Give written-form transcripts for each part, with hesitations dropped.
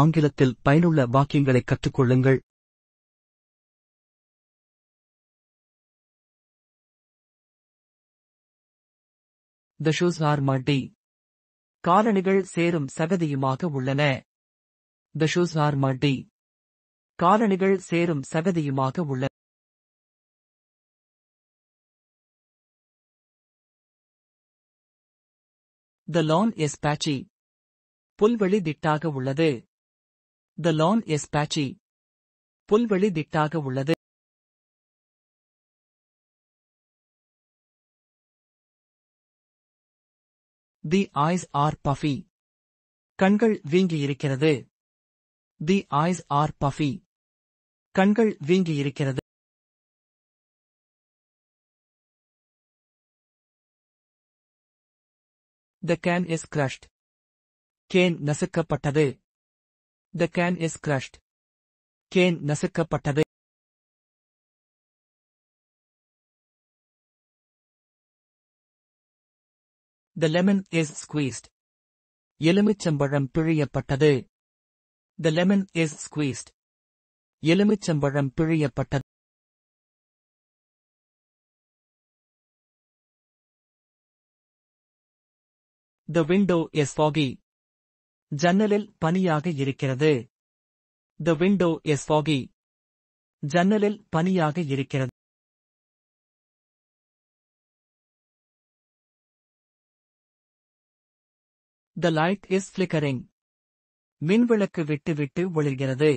ஆங்கிலத்தில் பயனுள்ள வாக்கியங்களைக் கற்றுக்கொள்ளுங்கள். The shoes are muddy. காலணிகள் சேரும் சகதியுமாக உள்ளன. The shoes are muddy. காலணிகள் சேரும் சகதியுமாக உள்ளன. The lawn is patchy. புல்வெளி திட்டாக உள்ளது. The lawn is patchy. புல்வெளி திட்டாக உள்ளது. The eyes are puffy. கண்கள் வீங்கியிருக்கிறது. The eyes are puffy. கண்கள் வீங்கியிருக்கிறது. The can is crushed. Can நசுக்கப்பட்டது. The can is crushed. Can நசுக்கப்பட்டது. The lemon is squeezed. எலுமிச்சம்பழம் பிழியப்பட்டது. The lemon is squeezed. எலுமிச்சம்பழம் பிழியப்பட்டது. The window is foggy. ஜன்னலில் பனியாக இருக்கிறது. The window is foggy. ஜன்னலில் பனியாக இருக்கிறது. The light is flickering. மின்விளக்கு விட்டு விட்டு ஒளிர்கிறது.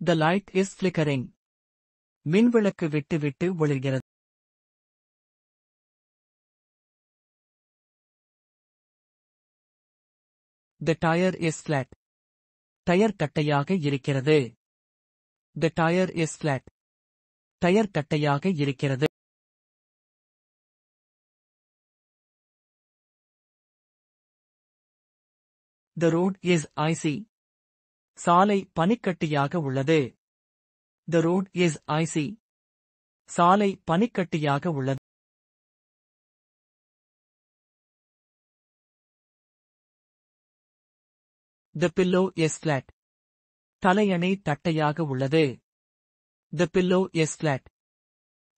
The light is flickering. மின்விளக்கு விட்டு விட்டு ஒளிர்கிறது. The tire is flat. Tyre தட்டையாக இருக்கிறது. The tire is flat. Tyre தட்டையாக இருக்கிறது. The road is icy. சாலை பனிக்கட்டியாக உள்ளது. The road is icy. சாலை பனிக்கட்டியாக உள்ளது. The pillow is flat. தலையணை தட்டையாக உள்ளது. The pillow is flat.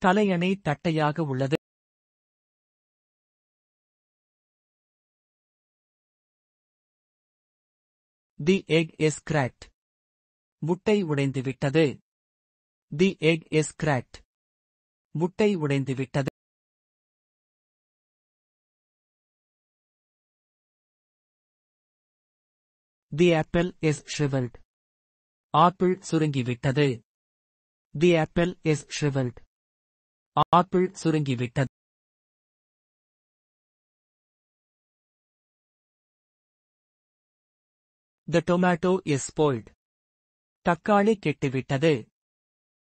தலையணை தட்டையாக உள்ளது. The egg is cracked. முட்டை உடைந்துவிட்டது. The egg is cracked. முட்டை உடைந்துவிட்டது. The apple is shriveled. Apple சுருங்கிவிட்டது. The apple is shriveled. Apple சுருங்கிவிட்டது. The tomato is spoiled. தக்காளி கெட்டுவிட்டது.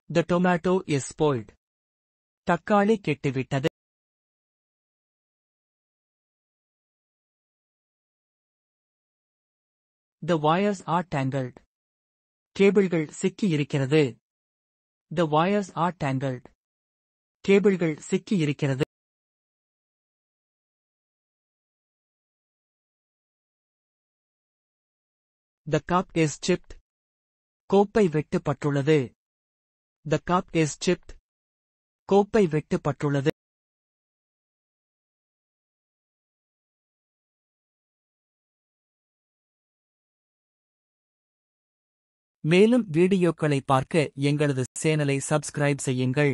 The tomato is spoiled. தக்காளி கெட்டுவிட்டது. The wires are tangled. கேபிள்கள் சிக்கி இருக்கிறது. The wires are tangled. கேபிள்கள் சிக்கி இருக்கிறது. The cup is chipped. கோப்பை வெட்டுப்பட்டுள்ளது. The cup is chipped. கோப்பை வெட்டுப்பட்டுள்ளது. மேலும் வீடியோக்களை பார்க்க எங்களது சேனலை சப்ஸ்கிரைப் செய்யுங்கள்.